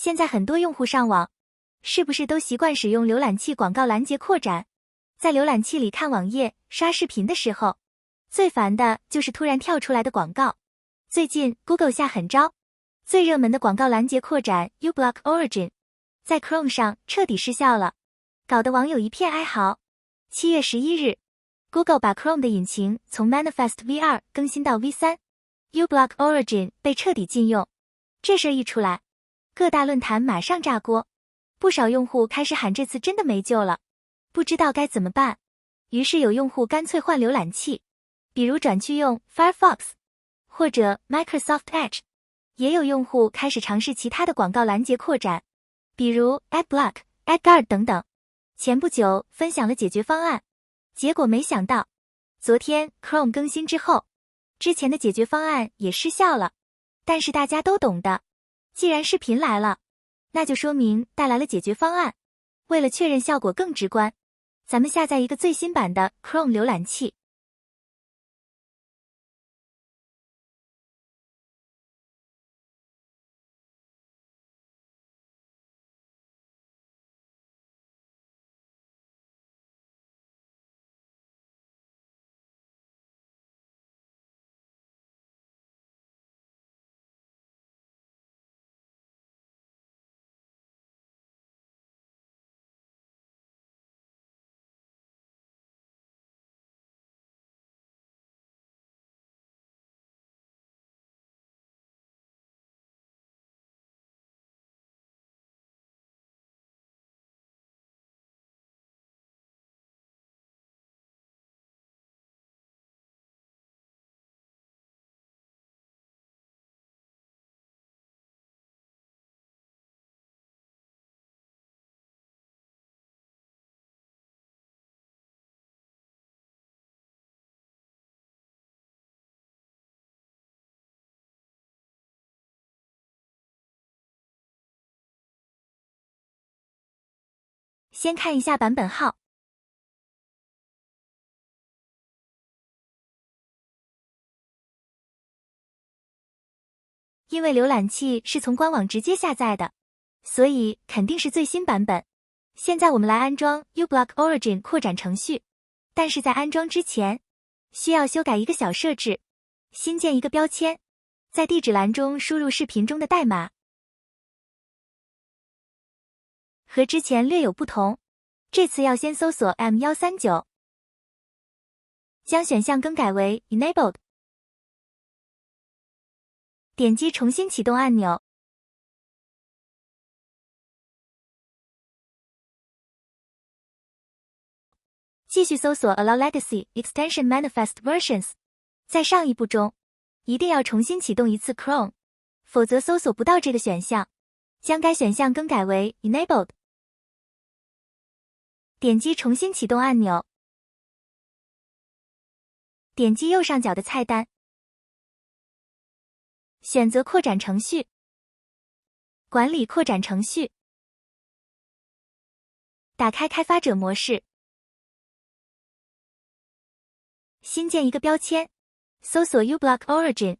现在很多用户上网，是不是都习惯使用浏览器广告拦截扩展？在浏览器里看网页、刷视频的时候，最烦的就是突然跳出来的广告。最近 Google 下狠招，最热门的广告拦截扩展 uBlock Origin 在 Chrome 上彻底失效了，搞得网友一片哀嚎。7月11日 ，Google 把 Chrome 的引擎从 Manifest V2 更新到 V3，uBlock Origin 被彻底禁用。这事一出来，各大论坛马上炸锅，不少用户开始喊这次真的没救了，不知道该怎么办。于是有用户干脆换浏览器，比如转去用 Firefox 或者 Microsoft Edge， 也有用户开始尝试其他的广告拦截扩展，比如 AdBlock、AdGuard 等等。前不久分享了解决方案，结果没想到，昨天 Chrome 更新之后，之前的解决方案也失效了。但是大家都懂的，既然视频来了，那就说明带来了解决方案。为了确认效果更直观，咱们下载一个最新版的 Chrome 浏览器。先看一下版本号。因为浏览器是从官网直接下载的，所以肯定是最新版本。现在我们来安装 uBlock Origin 扩展程序，但是在安装之前，需要修改一个小设置，新建一个标签，在地址栏中输入视频中的代码。和之前略有不同，这次要先搜索 M139， 将选项更改为 Enabled， 点击重新启动按钮，继续搜索 Allow Legacy Extension Manifest Versions。在上一步中，一定要重新启动一次 Chrome， 否则搜索不到这个选项。将该选项更改为 Enabled。点击重新启动按钮，点击右上角的菜单，选择扩展程序，管理扩展程序，打开开发者模式，新建一个标签，搜索 uBlock Origin。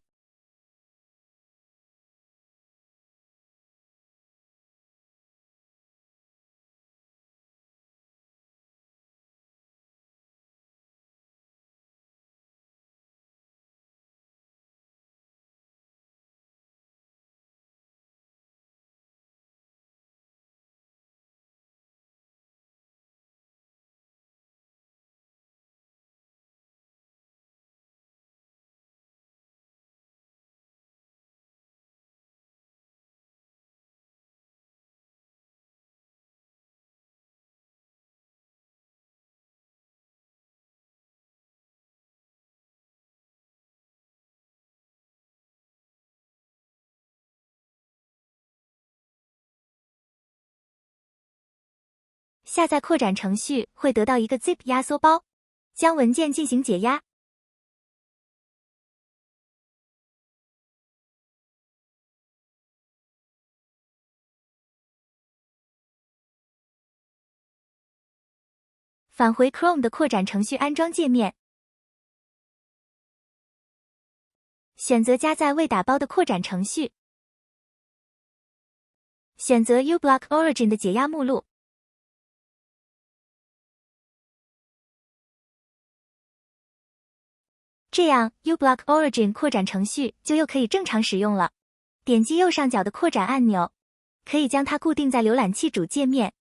下载扩展程序会得到一个 zip 压缩包，将文件进行解压。返回 Chrome 的扩展程序安装界面，选择加载未打包的扩展程序，选择 uBlock Origin 的解压目录。这样 uBlock Origin 扩展程序就又可以正常使用了。点击右上角的扩展按钮，可以将它固定在浏览器主界面。